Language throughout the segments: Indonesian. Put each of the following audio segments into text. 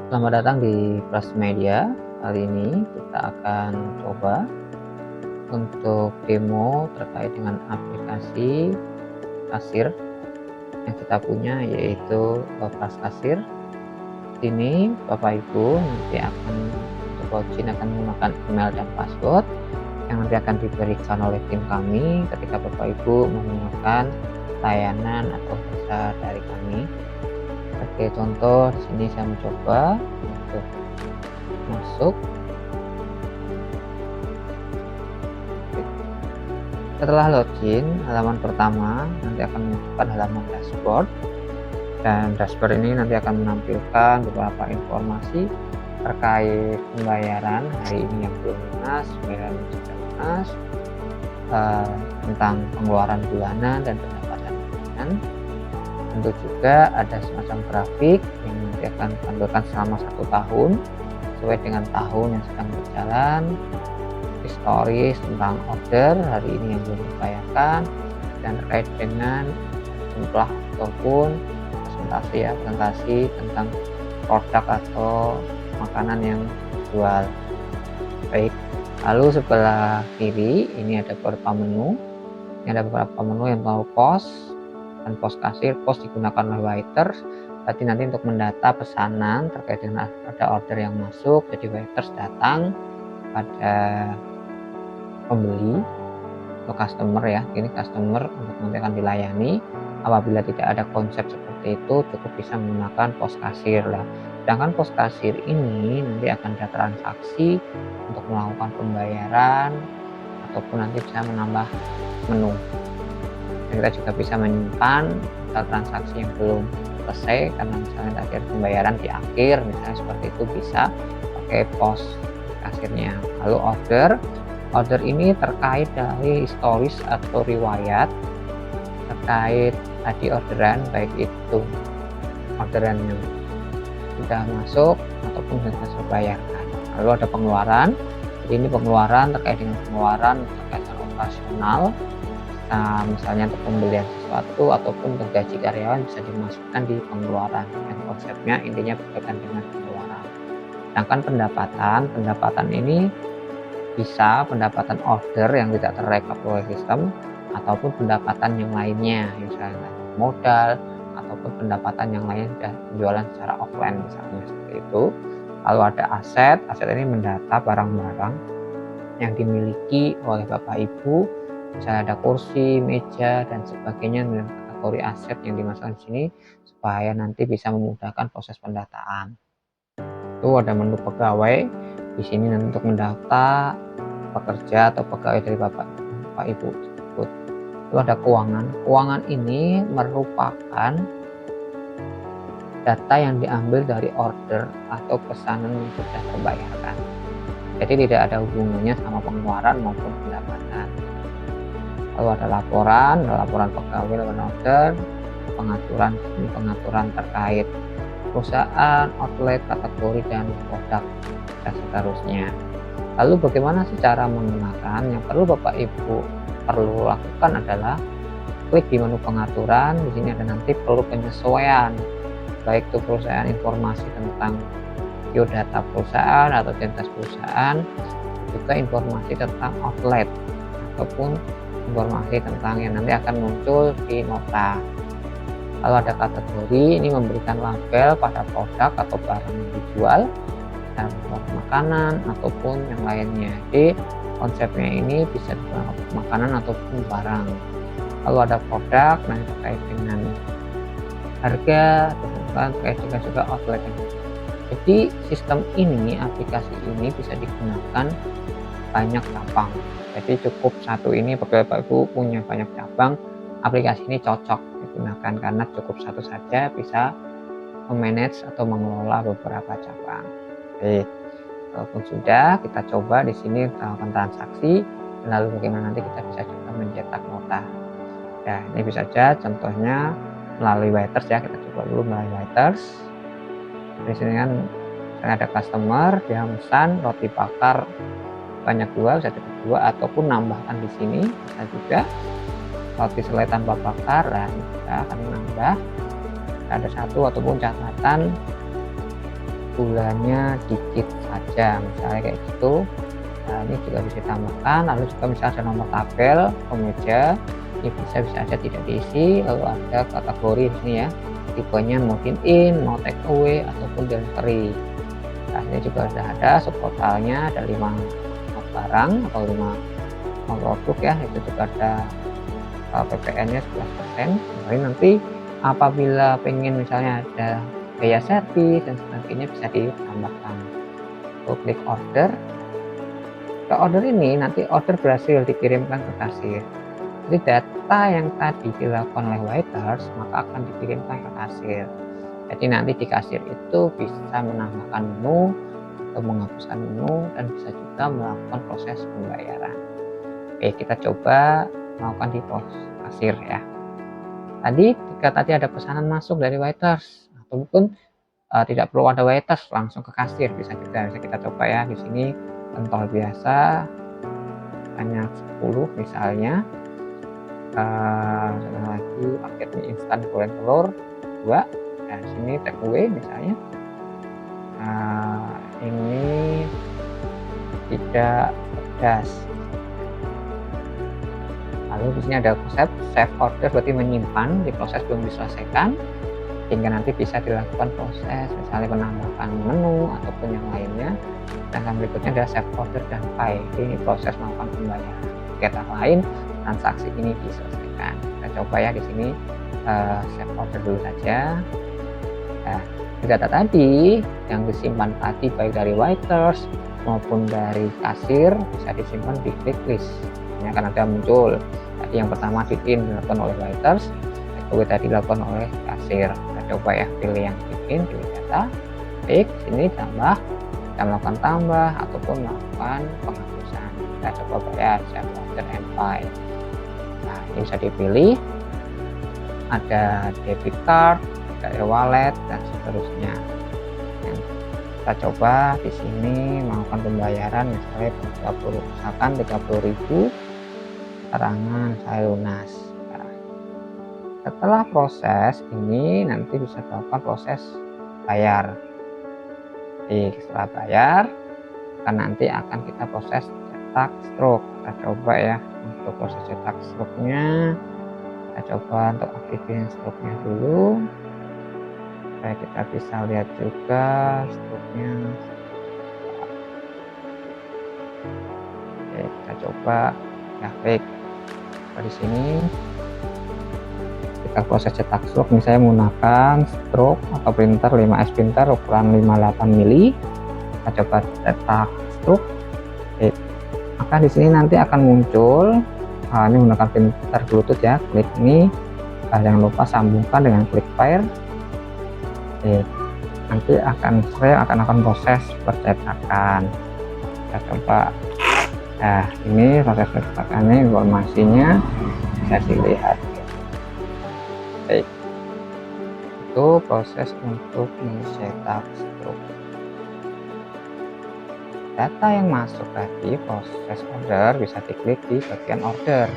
Selamat datang di Plus Media. Kali ini kita akan coba untuk demo terkait dengan aplikasi kasir yang kita punya, yaitu Plus Kasir. Ini Bapak Ibu nanti akan untuk login akan menggunakan email dan password yang nanti akan diberikan oleh tim kami ketika Bapak Ibu menggunakan layanan atau jasa dari kami. Sebagai contoh, di sini saya mencoba untuk masuk. Setelah login, halaman pertama nanti akan menunjukkan halaman dashboard, dan dashboard ini nanti akan menampilkan beberapa informasi terkait pembayaran hari ini yang belum lunas, pembayaran yang sudah lunas, tentang pengeluaran bulanan dan pendapatan bulanan. Tentu juga ada semacam grafik yang nanti akan ditampilkan selama 1 tahun sesuai dengan tahun yang sedang berjalan, historis tentang order hari ini yang belum dibayarkan, dan terkait dengan jumlah ataupun presentasi tentang produk atau makanan yang dijual. Baik, lalu sebelah kiri ini ada beberapa menu. Ini ada beberapa menu yang tahu pos dan pos kasir. Pos digunakan oleh waiters, berarti nanti untuk mendata pesanan terkait dengan ada order yang masuk, jadi waiters datang pada pembeli atau customer ya, ini customer untuk nanti akan dilayani. Apabila tidak ada konsep seperti itu, cukup bisa menggunakan pos kasir lah. Sedangkan pos kasir ini nanti akan ada transaksi untuk melakukan pembayaran ataupun nanti bisa menambah menu. Dan kita juga bisa menyimpan transaksi yang belum selesai karena misalnya tadi ada pembayaran di akhir, misalnya seperti itu, bisa pakai pos kasirnya. Lalu order ini terkait dari historis atau riwayat terkait tadi orderan, baik itu orderan yang sudah masuk ataupun yang sudah bayarkan. Lalu ada pengeluaran. Jadi ini pengeluaran terkait dengan pengeluaran terkait dengan operasional. Nah, misalnya untuk pembelian sesuatu ataupun untuk gaji karyawan bisa dimasukkan di pengeluaran. Yang konsepnya intinya berkaitan dengan pengeluaran. Sedangkan pendapatan ini bisa pendapatan order yang tidak terrekap oleh sistem ataupun pendapatan yang lainnya, misalnya modal ataupun pendapatan yang lain sudah penjualan secara offline misalnya seperti itu. Lalu ada aset ini mendata barang-barang yang dimiliki oleh Bapak Ibu, misalnya ada kursi, meja dan sebagainya dengan kategori aset yang dimasukkan di sini supaya nanti bisa memudahkan proses pendataan. Itu ada menu pegawai di sini nanti untuk mendata pekerja atau pegawai dari Bapak Ibu tersebut. Lalu ada keuangan ini merupakan data yang diambil dari order atau pesanan yang sudah terbayarkan. Jadi tidak ada hubungannya sama pengeluaran maupun pendapatan. Lalu ada laporan pegawai, laporan order, pengaturan terkait perusahaan, outlet, kategori dan produk dan seterusnya. Lalu bagaimana sih cara menggunakan? Yang perlu Bapak Ibu perlu lakukan adalah klik di menu pengaturan. Di sini ada nanti perlu penyesuaian, baik itu perusahaan, informasi tentang biodata perusahaan atau identitas perusahaan, juga informasi tentang outlet ataupun informasi tentang yang nanti akan muncul di nota. Lalu ada kategori, ini memberikan label pada produk atau barang yang dijual, dan makanan ataupun yang lainnya. Jadi konsepnya ini bisa digunakan makanan ataupun barang. Lalu ada produk, nah terkait dengan harga, dan terkait juga outlet. Jadi sistem ini, aplikasi ini bisa digunakan banyak cabang. Jadi cukup satu ini, Bapak Ibu punya banyak cabang, aplikasi ini cocok digunakan karena cukup satu saja bisa memanage atau mengelola beberapa cabang. Baik, walaupun sudah kita coba di sini melakukan transaksi, lalu bagaimana nanti kita bisa juga mencetak nota. Ya, ini bisa saja contohnya melalui waiters ya, kita coba dulu melalui waiters. Di sini kan ada customer dia pesan roti bakar banyak 2, bisa cukup 2 ataupun nambahkan di sini bisa juga roti selai tanpa bakar. Dan kita akan menambah ada 1 ataupun catatan bulannya dikit saja, misalnya kayak gitu. Nah, ini juga bisa ditambahkan. Lalu juga misalnya ada nomor tabel pemeja, ini bisa aja tidak diisi. Lalu ada kategori di sini ya, tipenya mau in, mau take away ataupun delivery. Nah, ini juga sudah ada subtotalnya, ada 5 barang atau 5 produk ya. Itu juga ada PPN-nya 11%. Jadi nanti apabila pengen misalnya ada biaya servis dan sebagainya bisa ditambahkan. Klik order. Ke order ini nanti order berhasil dikirimkan ke kasir. Jadi data yang tadi dilakukan oleh waiters maka akan dikirimkan ke kasir. Jadi nanti di kasir itu bisa menambahkan menu atau menghapuskan menu dan bisa juga melakukan proses pembayaran. Oke, kita coba melakukan di pos kasir ya. Tadi jika tadi ada pesanan masuk dari waiters ataupun tidak perlu ada waiters, langsung ke kasir bisa juga. Bisa kita coba ya di sini pentol biasa hanya 10 misalnya. Satu lagi paket mie instan goreng telur 2. Nah, sini take away misalnya. Ini tidak pedas. Lalu di sini ada konsep save order, berarti menyimpan di proses belum diselesaikan hingga nanti bisa dilakukan proses misalnya penambahan menu ataupun yang lainnya. Dan berikutnya adalah save order dan pay. Ini proses melakukan pembayaran. Kata lain, transaksi ini diselesaikan. Kita coba ya di sini save order dulu saja. Nah, data tadi yang disimpan tadi baik dari waiters maupun dari kasir bisa disimpan di klik list. Ini akan ada muncul. Tadi yang pertama in dilakukan oleh waiters, kedua tadi dilakukan oleh kasir. Kita coba ya, pilih yang in, pilih data, klik sini tambah, kita melakukan tambah ataupun melakukan penghapusan. Kita coba bayar save order and pay. Nah, ini bisa dipilih. Ada debit card, ada e-wallet dan seterusnya. Nah, kita coba di sini melakukan pembayaran misalnya 30.000 serangan saya lunas. Nah, setelah proses ini nanti bisa dilakukan proses bayar. Jadi setelah bayar kan nanti akan kita proses cetak stroke. Kita coba ya untuk proses cetak stroke-nya. Kita coba untuk aktifin stroke-nya dulu supaya kita bisa lihat juga stroke-nya. Oke, kita coba ya, baik. Di sini kita proses cetak stroke, misalnya menggunakan stroke atau printer 5S printer ukuran 58 mili. Kita coba cetak stroke. Oke. Maka di sini nanti akan muncul ini menggunakan printer Bluetooth ya. Klik ini, jangan lupa sambungkan dengan klik pair. Oke. Nanti saya akan proses percetakan. Kita coba. Nah, ini proses percetakannya, informasinya bisa dilihat. Baik, itu proses untuk mencetak stroke. Data yang masuk tadi proses order bisa diklik di bagian order.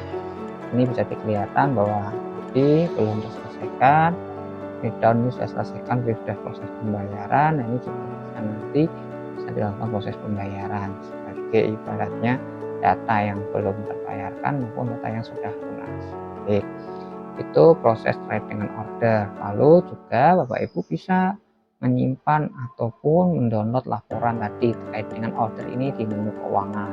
Ini bisa kelihatan bahwa tadi belum diselesaikan, down ini sudah selesaikan, sudah proses pembayaran. Nah, ini juga bisa nanti bisa dilakukan proses pembayaran sebagai ibaratnya data yang belum terbayarkan maupun data yang sudah lunas. Baik, itu proses terkait dengan order. Lalu juga Bapak Ibu bisa menyimpan ataupun mendownload laporan tadi terkait dengan order ini di menu keuangan.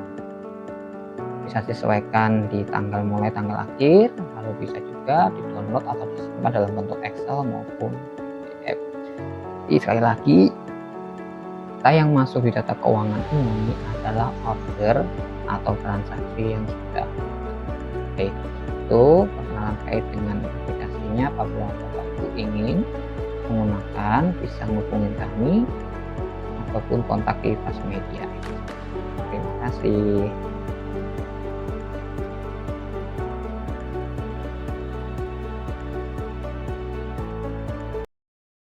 Bisa disesuaikan di mulai tanggal akhir, lalu bisa juga di-download atau disimpan dalam bentuk Excel maupun PDF. Jadi sekali lagi, data yang masuk di data keuangan ini adalah order atau transaksi yang sudah. Oke, itu perkenalan terkait dengan aplikasinya. Apabila Bapak Ibu ingin menggunakan, bisa menghubungi kami ataupun kontak di Fast Media. Terima kasih.